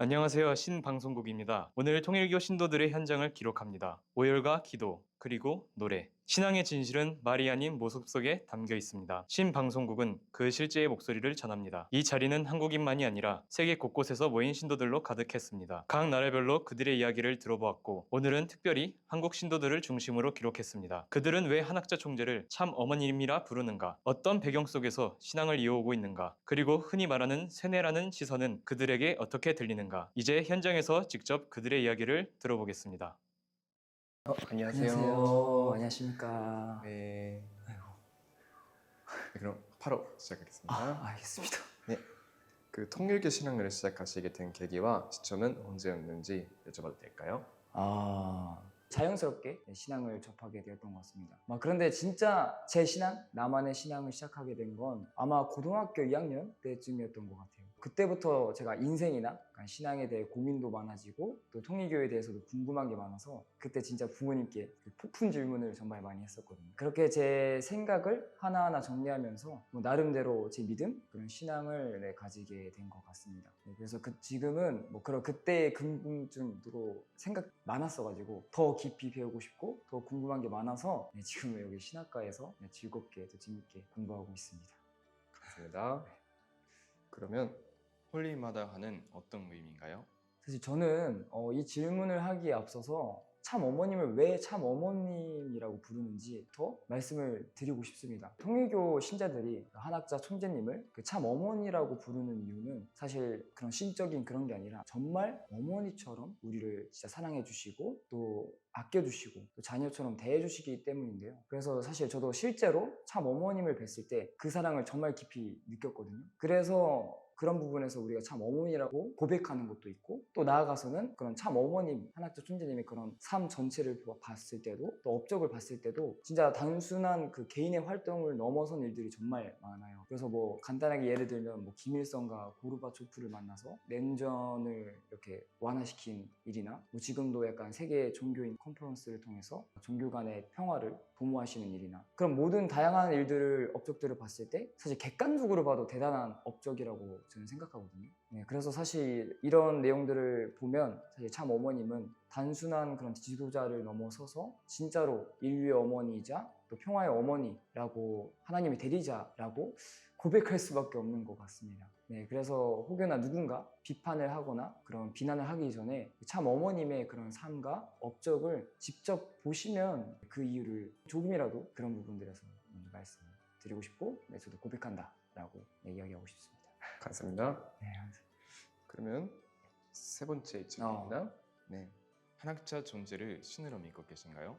안녕하세요. 신방송국입니다. 오늘 통일교 신도들의 현장을 기록합니다. 오열과 기도, 그리고 노래. 신앙의 진실은 말이 아닌 모습 속에 담겨 있습니다. 신방송국은 그 실제의 목소리를 전합니다. 이 자리는 한국인만이 아니라 세계 곳곳에서 모인 신도들로 가득했습니다. 각 나라별로 그들의 이야기를 들어보았고, 오늘은 특별히 한국 신도들을 중심으로 기록했습니다. 그들은 왜 한학자 총재를 참 어머님이라 부르는가? 어떤 배경 속에서 신앙을 이어오고 있는가? 그리고 흔히 말하는 세뇌라는 시선은 그들에게 어떻게 들리는가? 이제 현장에서 직접 그들의 이야기를 들어보겠습니다. 안녕하세요. 안녕하세요. 안녕하십니까. 네. 아이고. 네, 그럼 바로 시작하겠습니다. 알겠습니다. 네. 그 통일교 신앙을 시작하시게 된 계기와 시점은 언제였는지 여쭤봐도 될까요? 자연스럽게 신앙을 접하게 되었던 것 같습니다. 그런데 진짜 제 신앙, 나만의 신앙을 시작하게 된 건 아마 고등학교 2학년 때쯤이었던 것 같아요. 그때부터 제가 인생이나 신앙에 대해 고민도 많아지고 또 통일교에 대해서도 궁금한 게 많아서 그때 진짜 부모님께 그 폭풍 질문을 정말 많이 했었거든요. 그렇게 제 생각을 하나하나 정리하면서 나름대로 제 믿음, 그런 신앙을 가지게 된 것 같습니다. 그래서 지금은 그런 그때의 궁금증으로 생각 많았어가지고 더 깊이 배우고 싶고 더 궁금한 게 많아서 지금은 여기 신학과에서 즐겁게 또 재밌게 공부하고 있습니다. 감사합니다. 그러면 홀리마다하는 어떤 모임인가요? 사실 저는 이 질문을 하기에 앞서서 참 어머님을 왜 참 어머님이라고 부르는지부터 말씀을 드리고 싶습니다. 통일교 신자들이 한학자 총재님을 그 참 어머니라고 부르는 이유는 사실 그런 신적인 그런 게 아니라 정말 어머니처럼 우리를 진짜 사랑해 주시고 또 아껴주시고 또 자녀처럼 대해주시기 때문인데요. 그래서 사실 저도 실제로 참 어머님을 뵀을 때 그 사랑을 정말 깊이 느꼈거든요. 그래서 그런 부분에서 우리가 참 어머니라고 고백하는 것도 있고 또 나아가서는 그런 참 어머님, 한학자 총재님의 그런 삶 전체를 봤을 때도 또 업적을 봤을 때도 진짜 단순한 그 개인의 활동을 넘어선 일들이 정말 많아요. 그래서 간단하게 예를 들면 김일성과 고르바초프를 만나서 냉전을 이렇게 완화시킨 일이나 지금도 약간 세계 종교인 컨퍼런스를 통해서 종교 간의 평화를 도모하시는 일이나 그런 모든 다양한 일들을 업적들을 봤을 때 사실 객관적으로 봐도 대단한 업적이라고 저는 생각하거든요. 그래서 사실 이런 내용들을 보면 사실 참 어머님은 단순한 그런 지도자를 넘어서서 진짜로 인류의 어머니이자 또 평화의 어머니라고 하나님의 대리자라고 고백할 수밖에 없는 것 같습니다. 그래서 혹여나 누군가 비판을 하거나 그런 비난을 하기 전에 참 어머님의 그런 삶과 업적을 직접 보시면 그 이유를 조금이라도 그런 부분들에서 말씀드리고 싶고 저도 고백한다 라고 이야기하고 싶습니다. 감사합니다. 네, 그러면 세 번째 질문입니다. 네. 한학자 존재를 신으로 믿고 계신가요?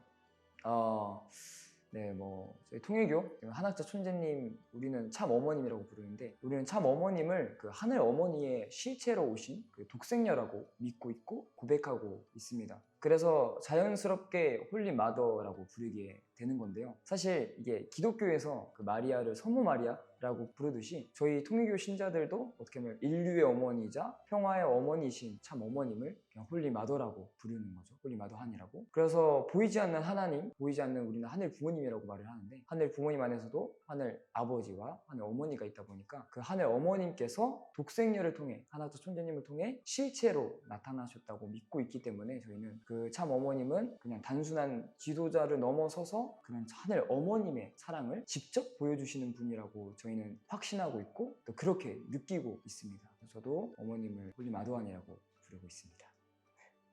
저희 통일교 한학자 총재님 우리는 참 어머님이라고 부르는데 우리는 참 어머님을 그 하늘 어머니의 실체로 오신 그 독생녀라고 믿고 있고 고백하고 있습니다. 그래서 자연스럽게 홀리 마더라고 부르게 되는 건데요. 사실 이게 기독교에서 그 마리아를 성모 마리아라고 부르듯이 저희 통일교 신자들도 어떻게 보면 인류의 어머니이자 평화의 어머니이신 참 어머님을 그냥 홀리 마더라고 부르는 거죠. 홀리 마더한이라고. 그래서 보이지 않는 하나님, 보이지 않는 우리는 하늘 부모님이라고 말을 하는데 하늘 부모님 안에서도 하늘 아버지와 하늘 어머니가 있다 보니까 그 하늘 어머님께서 독생녀를 통해 하나님 천재님을 통해 실체로 나타나셨다고 믿고 있기 때문에 저희는 그 참 어머님은 그냥 단순한 지도자를 넘어서서 그냥 하늘 어머님의 사랑을 직접 보여주시는 분이라고 저희는 확신하고 있고 또 그렇게 느끼고 있습니다. 저도 어머님을 홀리 마도한이라고 부르고 있습니다.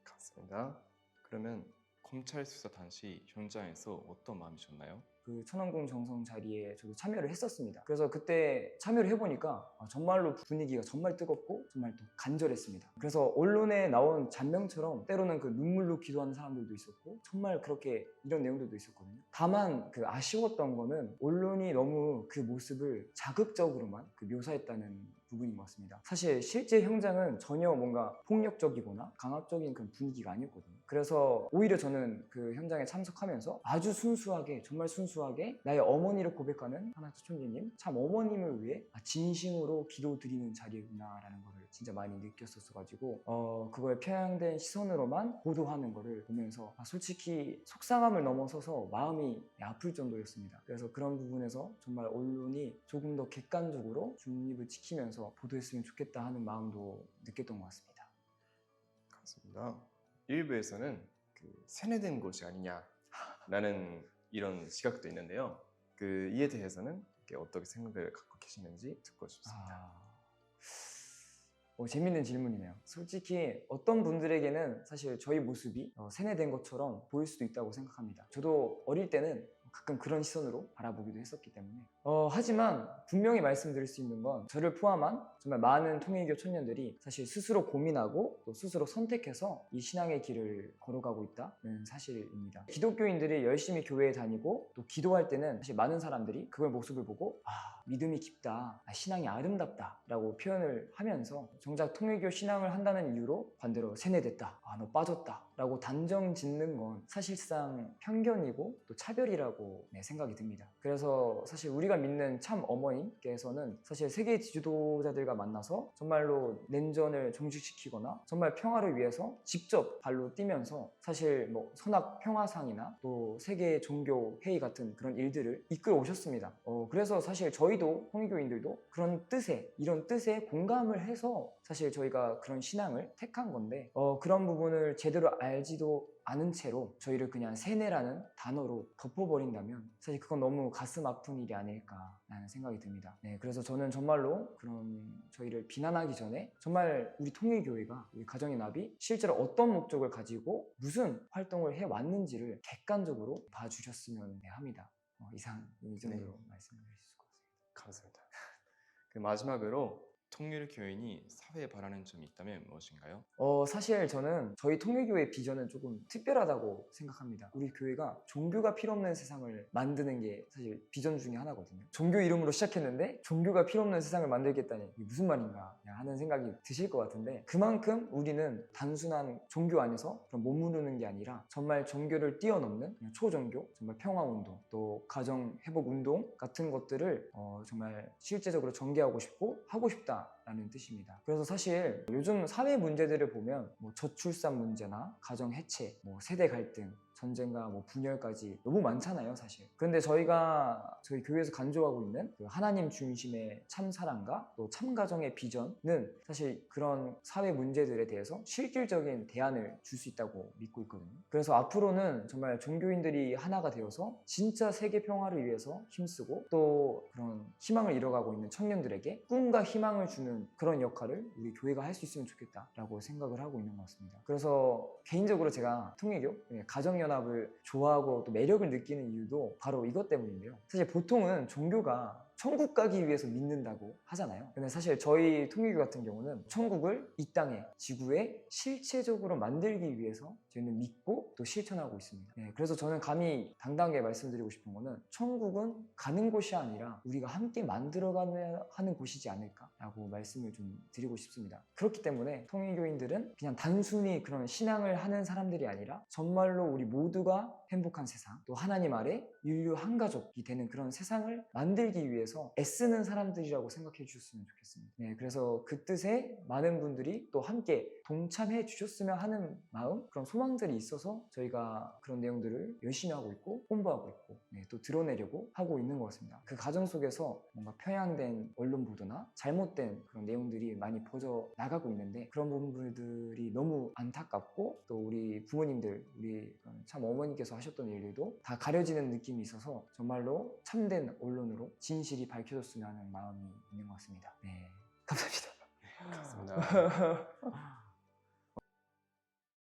감사합니다. 그러면 검찰 수사 당시 현장에서 어떤 마음이셨나요? 그 천왕궁 정성 자리에 저도 참여를 했었습니다. 그래서 그때 참여를 해보니까 정말로 분위기가 정말 뜨겁고 정말 또 간절했습니다. 그래서 언론에 나온 잔명처럼 때로는 그 눈물로 기도하는 사람들도 있었고 정말 그렇게 이런 내용들도 있었거든요. 다만 그 아쉬웠던 거는 언론이 너무 그 모습을 자극적으로만 그 묘사했다는 부분인 것 같습니다. 사실 실제 현장은 전혀 뭔가 폭력적이거나 강압적인 그런 분위기가 아니었거든요. 그래서 오히려 저는 그 현장에 참석하면서 아주 순수하게 정말 순수하게 나의 어머니를 고백하는 하나님 천재님 참 어머님을 위해 진심으로 기도드리는 자리구나 라는 거를 진짜 많이 느꼈었어가지고 그걸 편향된 시선으로만 보도하는 거를 보면서 솔직히 속상함을 넘어서서 마음이 아플 정도였습니다. 그래서 그런 부분에서 정말 언론이 조금 더 객관적으로 중립을 지키면서 보도했으면 좋겠다 하는 마음도 느꼈던 것 같습니다. 맞습니다. 일부에서는 그 세뇌된 것이 아니냐라는 이런 시각도 있는데요. 그 이에 대해서는 어떻게 생각을 갖고 계시는지 듣고 싶습니다. 재밌는 질문이네요. 솔직히 어떤 분들에게는 사실 저희 모습이 세뇌된 것처럼 보일 수도 있다고 생각합니다. 저도 어릴 때는 가끔 그런 시선으로 바라보기도 했었기 때문에 하지만 분명히 말씀드릴 수 있는 건 저를 포함한 정말 많은 통일교 청년들이 사실 스스로 고민하고 또 스스로 선택해서 이 신앙의 길을 걸어가고 있다는 사실입니다. 기독교인들이 열심히 교회에 다니고 또 기도할 때는 사실 많은 사람들이 그걸 모습을 보고 믿음이 깊다, 신앙이 아름답다 라고 표현을 하면서 정작 통일교 신앙을 한다는 이유로 반대로 세뇌됐다, 너 빠졌다 라고 단정 짓는 건 사실상 편견이고 또 차별이라고 생각이 듭니다. 그래서 사실 우리가 믿는 참 어머님께서는 사실 세계 지도자들과 만나서 정말로 냉전을 종식시키거나 정말 평화를 위해서 직접 발로 뛰면서 사실 뭐 선악 평화상이나 또 세계 종교 회의 같은 그런 일들을 이끌어 오셨습니다. 그래서 사실 저희도 통일교인들도 이런 뜻에 공감을 해서 사실 저희가 그런 신앙을 택한 건데 그런 부분을 제대로 알지도 않은 채로 저희를 그냥 세뇌라는 단어로 덮어버린다면 사실 그건 너무 가슴 아픈 일이 아닐까라는 생각이 듭니다. 네, 그래서 저는 정말로 그런 저희를 비난하기 전에 정말 우리 통일교회가 우리 가정의 나비 실제로 어떤 목적을 가지고 무슨 활동을 해왔는지를 객관적으로 봐주셨으면 합니다. 이상 이 정도로 말씀드릴 수 있을 것 같습니다. 감사합니다. 그 마지막으로 통일교인이 사회에 바라는 점이 있다면 무엇인가요? 사실 저는 저희 통일교회 비전은 조금 특별하다고 생각합니다. 우리 교회가 종교가 필요 없는 세상을 만드는 게 사실 비전 중에 하나거든요. 종교 이름으로 시작했는데 종교가 필요 없는 세상을 만들겠다니 이게 무슨 말인가 하는 생각이 드실 것 같은데 그만큼 우리는 단순한 종교 안에서 그런 머무르는 게 아니라 정말 종교를 뛰어넘는 초종교, 정말 평화운동, 또 가정회복운동 같은 것들을 정말 실제적으로 전개하고 싶고 하고 싶다 라는 뜻입니다. 그래서 사실 요즘 사회 문제들을 보면 뭐 저출산 문제나 가정 해체, 뭐 세대 갈등, 전쟁과 뭐 분열까지 너무 많잖아요, 사실. 그런데 저희 교회에서 간주하고 있는 그 하나님 중심의 참사랑과 또 참가정의 비전은 사실 그런 사회 문제들에 대해서 실질적인 대안을 줄 수 있다고 믿고 있거든요. 그래서 앞으로는 정말 종교인들이 하나가 되어서 진짜 세계 평화를 위해서 힘쓰고 또 그런 희망을 잃어가고 있는 청년들에게 꿈과 희망을 주는 그런 역할을 우리 교회가 할 수 있으면 좋겠다라고 생각을 하고 있는 것 같습니다. 그래서 개인적으로 제가 통일교, 가정연합을 좋아하고 또 매력을 느끼는 이유도 바로 이것 때문인데요. 사실 보통은 종교가 천국 가기 위해서 믿는다고 하잖아요. 근데 사실 저희 통일교 같은 경우는 천국을 이 땅에, 지구에 실체적으로 만들기 위해서 저희는 믿고 또 실천하고 있습니다. 그래서 저는 감히 당당하게 말씀드리고 싶은 거는 천국은 가는 곳이 아니라 우리가 함께 만들어가야 하는 곳이지 않을까라고 말씀을 좀 드리고 싶습니다. 그렇기 때문에 통일교인들은 그냥 단순히 그런 신앙을 하는 사람들이 아니라 정말로 우리 모두가 행복한 세상, 또 하나님 아래 인류 한 가족이 되는 그런 세상을 만들기 위해서 애쓰는 사람들이라고 생각해 주셨으면 좋겠습니다. 그래서 그 뜻에 많은 분들이 또 함께 동참해 주셨으면 하는 마음, 그런 소망들이 있어서 저희가 그런 내용들을 열심히 하고 있고 홍보하고 있고 또 드러내려고 하고 있는 것 같습니다. 그 과정 속에서 뭔가 편향된 언론 보도나 잘못된 그런 내용들이 많이 퍼져 나가고 있는데 그런 부분들이 너무 안타깝고 또 우리 부모님들, 우리 참 어머니께서 하셨던 일들도 다 가려지는 느낌이 있어서 정말로 참된 언론으로 진실이 밝혀졌으면 하는 마음이 있는 것 같습니다. 감사합니다. 감사합니다.